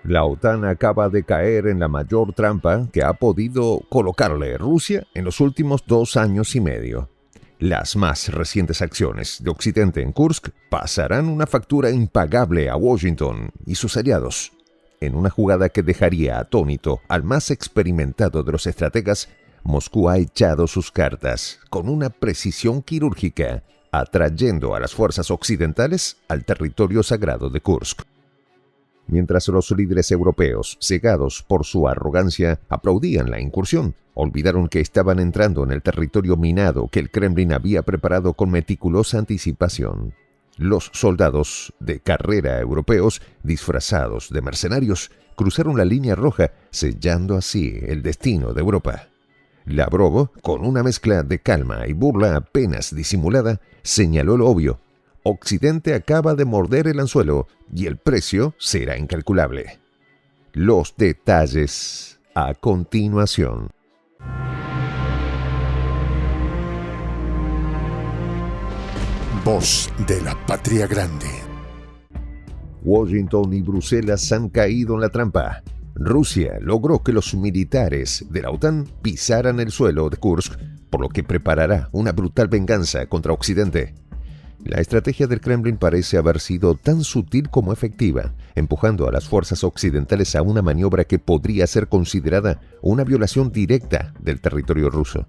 La OTAN acaba de caer en la mayor trampa que ha podido colocarle Rusia en los últimos 2 años y medio. Las más recientes acciones de Occidente en Kursk pasarán una factura impagable a Washington y sus aliados. En una jugada que dejaría atónito al más experimentado de los estrategas, Moscú ha echado sus cartas con una precisión quirúrgica, atrayendo a las fuerzas occidentales al territorio sagrado de Kursk. Mientras los líderes europeos, cegados por su arrogancia, aplaudían la incursión, olvidaron que estaban entrando en el territorio minado que el Kremlin había preparado con meticulosa anticipación. Los soldados de carrera europeos, disfrazados de mercenarios, cruzaron la línea roja, sellando así el destino de Europa. Lavrov, con una mezcla de calma y burla apenas disimulada, señaló lo obvio. Occidente acaba de morder el anzuelo y el precio será incalculable. Los detalles a continuación. Voz de la Patria Grande. Washington y Bruselas han caído en la trampa. Rusia logró que los militares de la OTAN pisaran el suelo de Kursk, por lo que preparará una brutal venganza contra Occidente. La estrategia del Kremlin parece haber sido tan sutil como efectiva, empujando a las fuerzas occidentales a una maniobra que podría ser considerada una violación directa del territorio ruso.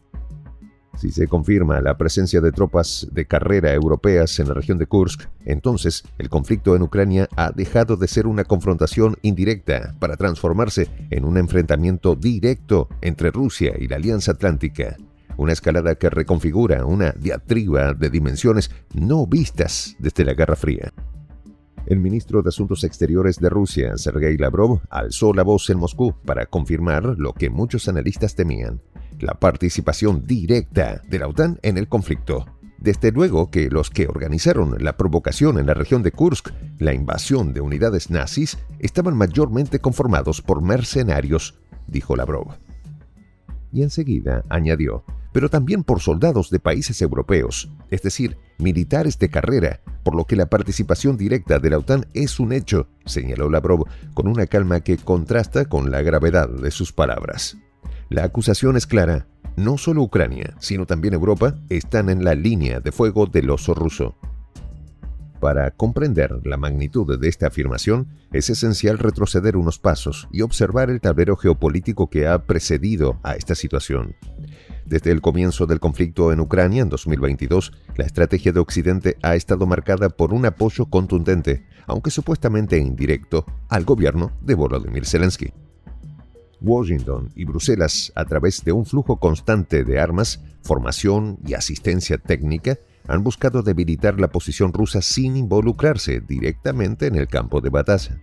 Si se confirma la presencia de tropas de carrera europeas en la región de Kursk, entonces el conflicto en Ucrania ha dejado de ser una confrontación indirecta para transformarse en un enfrentamiento directo entre Rusia y la Alianza Atlántica. Una escalada que reconfigura una diatriba de dimensiones no vistas desde la Guerra Fría. El ministro de Asuntos Exteriores de Rusia, Sergei Lavrov, alzó la voz en Moscú para confirmar lo que muchos analistas temían: la participación directa de la OTAN en el conflicto. Desde luego que los que organizaron la provocación en la región de Kursk, la invasión de unidades nazis, estaban mayormente conformados por mercenarios, dijo Lavrov. Y enseguida añadió: pero también por soldados de países europeos, es decir, militares de carrera, por lo que la participación directa de la OTAN es un hecho, señaló Lavrov con una calma que contrasta con la gravedad de sus palabras. La acusación es clara: no solo Ucrania, sino también Europa están en la línea de fuego del oso ruso. Para comprender la magnitud de esta afirmación, es esencial retroceder unos pasos y observar el tablero geopolítico que ha precedido a esta situación. Desde el comienzo del conflicto en Ucrania en 2022, la estrategia de Occidente ha estado marcada por un apoyo contundente, aunque supuestamente indirecto, al gobierno de Volodymyr Zelensky. Washington y Bruselas, a través de un flujo constante de armas, formación y asistencia técnica, han buscado debilitar la posición rusa sin involucrarse directamente en el campo de batalla.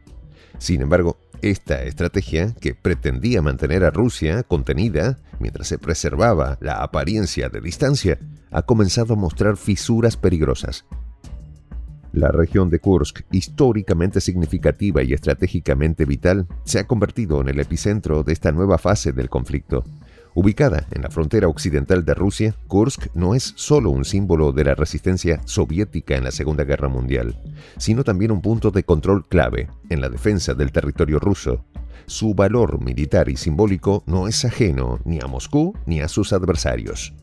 Sin embargo, esta estrategia, que pretendía mantener a Rusia contenida mientras se preservaba la apariencia de distancia, ha comenzado a mostrar fisuras peligrosas. La región de Kursk, históricamente significativa y estratégicamente vital, se ha convertido en el epicentro de esta nueva fase del conflicto. Ubicada en la frontera occidental de Rusia, Kursk no es solo un símbolo de la resistencia soviética en la Segunda Guerra Mundial, sino también un punto de control clave en la defensa del territorio ruso. Su valor militar y simbólico no es ajeno ni a Moscú ni a sus adversarios.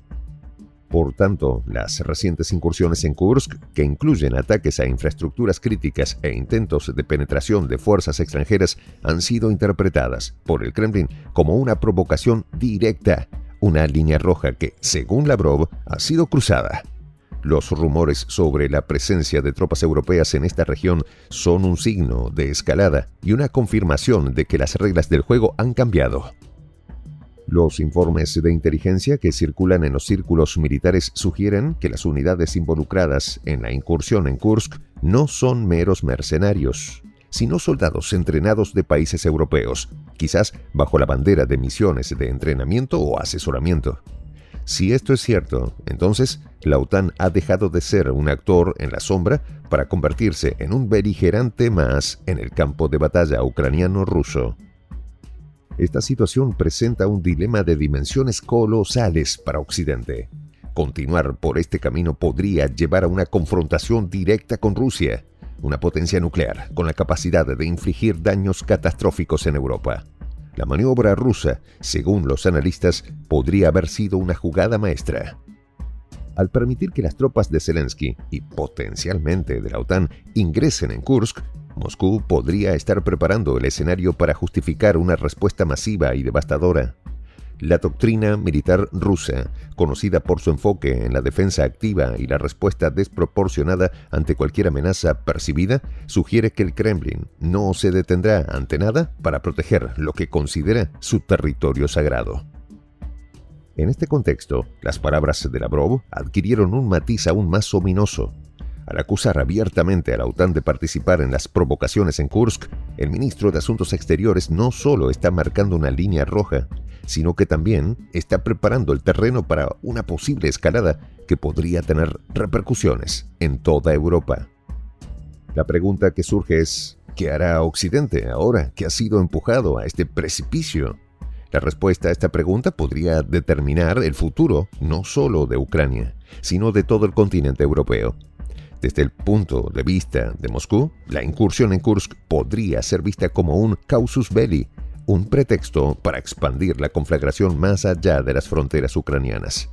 Por tanto, las recientes incursiones en Kursk, que incluyen ataques a infraestructuras críticas e intentos de penetración de fuerzas extranjeras, han sido interpretadas por el Kremlin como una provocación directa, una línea roja que, según Lavrov, ha sido cruzada. Los rumores sobre la presencia de tropas europeas en esta región son un signo de escalada y una confirmación de que las reglas del juego han cambiado. Los informes de inteligencia que circulan en los círculos militares sugieren que las unidades involucradas en la incursión en Kursk no son meros mercenarios, sino soldados entrenados de países europeos, quizás bajo la bandera de misiones de entrenamiento o asesoramiento. Si esto es cierto, entonces la OTAN ha dejado de ser un actor en la sombra para convertirse en un beligerante más en el campo de batalla ucraniano-ruso. Esta situación presenta un dilema de dimensiones colosales para Occidente. Continuar por este camino podría llevar a una confrontación directa con Rusia, una potencia nuclear con la capacidad de infligir daños catastróficos en Europa. La maniobra rusa, según los analistas, podría haber sido una jugada maestra. Al permitir que las tropas de Zelensky y potencialmente de la OTAN ingresen en Kursk, Moscú podría estar preparando el escenario para justificar una respuesta masiva y devastadora. La doctrina militar rusa, conocida por su enfoque en la defensa activa y la respuesta desproporcionada ante cualquier amenaza percibida, sugiere que el Kremlin no se detendrá ante nada para proteger lo que considera su territorio sagrado. En este contexto, las palabras de Lavrov adquirieron un matiz aún más ominoso. Al acusar abiertamente a la OTAN de participar en las provocaciones en Kursk, el ministro de Asuntos Exteriores no solo está marcando una línea roja, sino que también está preparando el terreno para una posible escalada que podría tener repercusiones en toda Europa. La pregunta que surge es, ¿qué hará Occidente ahora que ha sido empujado a este precipicio? La respuesta a esta pregunta podría determinar el futuro no solo de Ucrania, sino de todo el continente europeo. Desde el punto de vista de Moscú, la incursión en Kursk podría ser vista como un casus belli, un pretexto para expandir la conflagración más allá de las fronteras ucranianas.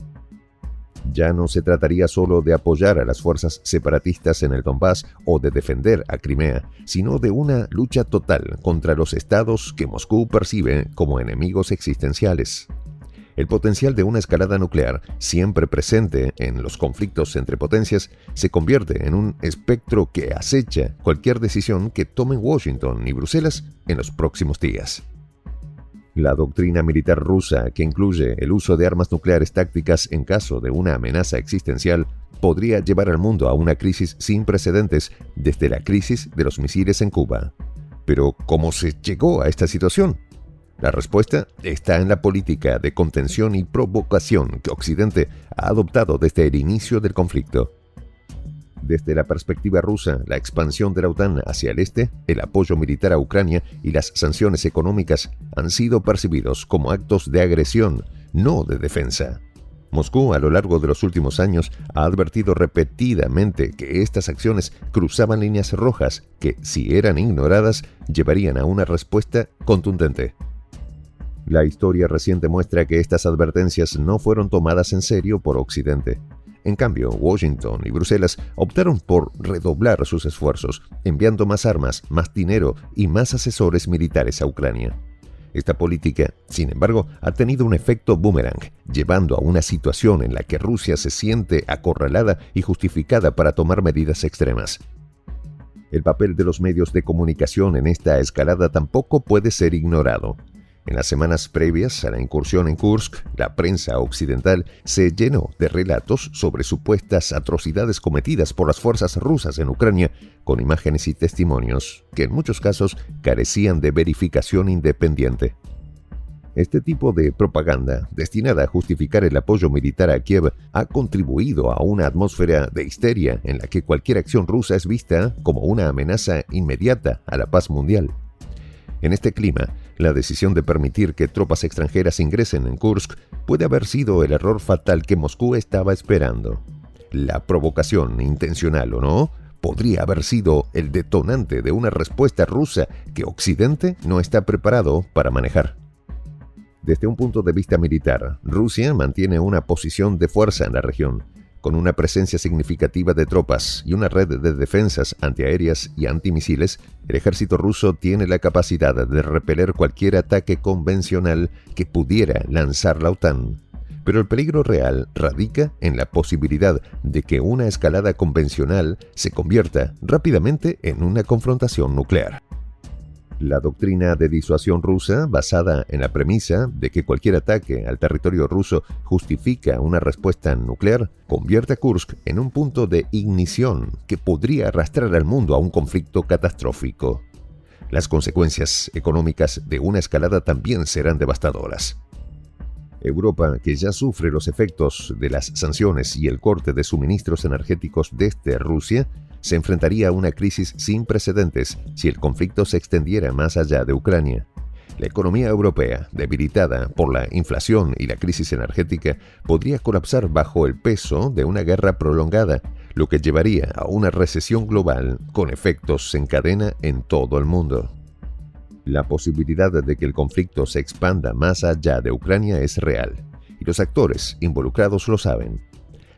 Ya no se trataría solo de apoyar a las fuerzas separatistas en el Donbass o de defender a Crimea, sino de una lucha total contra los estados que Moscú percibe como enemigos existenciales. El potencial de una escalada nuclear, siempre presente en los conflictos entre potencias, se convierte en un espectro que acecha cualquier decisión que tomen Washington y Bruselas en los próximos días. La doctrina militar rusa, que incluye el uso de armas nucleares tácticas en caso de una amenaza existencial, podría llevar al mundo a una crisis sin precedentes desde la crisis de los misiles en Cuba. Pero, ¿cómo se llegó a esta situación? La respuesta está en la política de contención y provocación que Occidente ha adoptado desde el inicio del conflicto. Desde la perspectiva rusa, la expansión de la OTAN hacia el este, el apoyo militar a Ucrania y las sanciones económicas han sido percibidos como actos de agresión, no de defensa. Moscú, a lo largo de los últimos años, ha advertido repetidamente que estas acciones cruzaban líneas rojas que, si eran ignoradas, llevarían a una respuesta contundente. La historia reciente muestra que estas advertencias no fueron tomadas en serio por Occidente. En cambio, Washington y Bruselas optaron por redoblar sus esfuerzos, enviando más armas, más dinero y más asesores militares a Ucrania. Esta política, sin embargo, ha tenido un efecto boomerang, llevando a una situación en la que Rusia se siente acorralada y justificada para tomar medidas extremas. El papel de los medios de comunicación en esta escalada tampoco puede ser ignorado. En las semanas previas a la incursión en Kursk, la prensa occidental se llenó de relatos sobre supuestas atrocidades cometidas por las fuerzas rusas en Ucrania, con imágenes y testimonios que en muchos casos carecían de verificación independiente. Este tipo de propaganda, destinada a justificar el apoyo militar a Kiev, ha contribuido a una atmósfera de histeria en la que cualquier acción rusa es vista como una amenaza inmediata a la paz mundial. En este clima, la decisión de permitir que tropas extranjeras ingresen en Kursk puede haber sido el error fatal que Moscú estaba esperando. La provocación, intencional o no, podría haber sido el detonante de una respuesta rusa que Occidente no está preparado para manejar. Desde un punto de vista militar, Rusia mantiene una posición de fuerza en la región, con una presencia significativa de tropas y una red de defensas antiaéreas y antimisiles. El ejército ruso tiene la capacidad de repeler cualquier ataque convencional que pudiera lanzar la OTAN. Pero el peligro real radica en la posibilidad de que una escalada convencional se convierta rápidamente en una confrontación nuclear. La doctrina de disuasión rusa, basada en la premisa de que cualquier ataque al territorio ruso justifica una respuesta nuclear, convierte a Kursk en un punto de ignición que podría arrastrar al mundo a un conflicto catastrófico. Las consecuencias económicas de una escalada también serán devastadoras. Europa, que ya sufre los efectos de las sanciones y el corte de suministros energéticos desde Rusia, se enfrentaría a una crisis sin precedentes si el conflicto se extendiera más allá de Ucrania. La economía europea, debilitada por la inflación y la crisis energética, podría colapsar bajo el peso de una guerra prolongada, lo que llevaría a una recesión global con efectos en cadena en todo el mundo. La posibilidad de que el conflicto se expanda más allá de Ucrania es real, y los actores involucrados lo saben.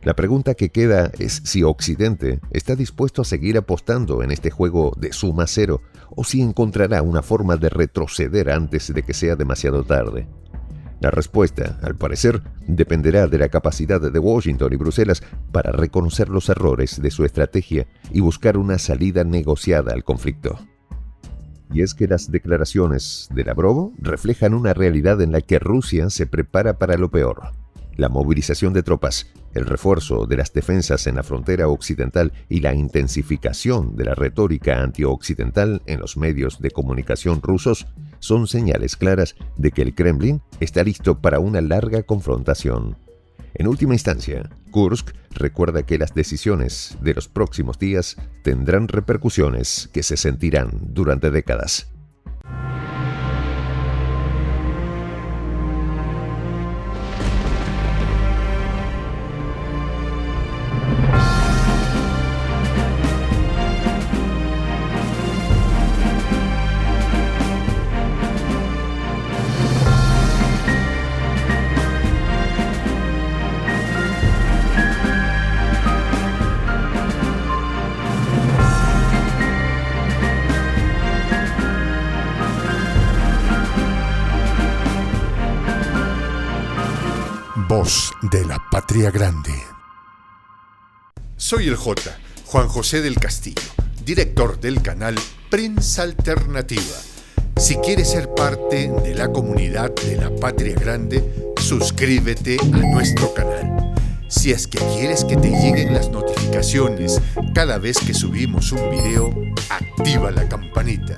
La pregunta que queda es si Occidente está dispuesto a seguir apostando en este juego de suma cero o si encontrará una forma de retroceder antes de que sea demasiado tarde. La respuesta, al parecer, dependerá de la capacidad de Washington y Bruselas para reconocer los errores de su estrategia y buscar una salida negociada al conflicto. Y es que las declaraciones de Lavrov reflejan una realidad en la que Rusia se prepara para lo peor. La movilización de tropas, el refuerzo de las defensas en la frontera occidental y la intensificación de la retórica antioccidental en los medios de comunicación rusos son señales claras de que el Kremlin está listo para una larga confrontación. En última instancia, Kursk recuerda que las decisiones de los próximos días tendrán repercusiones que se sentirán durante décadas. Voz de la Patria Grande. Soy el J, Juan José del Castillo, director del canal Prensa Alternativa. Si quieres ser parte de la comunidad de la Patria Grande, suscríbete a nuestro canal. Si es que quieres que te lleguen las notificaciones cada vez que subimos un video, activa la campanita.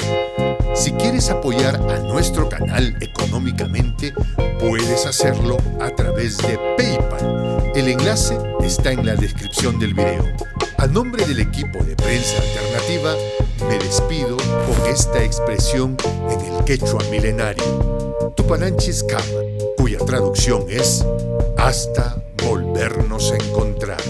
Si quieres apoyar a nuestro canal económicamente, puedes hacerlo a través de PayPal. El enlace está en la descripción del video. A nombre del equipo de Prensa Alternativa, me despido con esta expresión en el quechua milenario, Tupananchis Kama, cuya traducción es hasta volvernos a encontrar.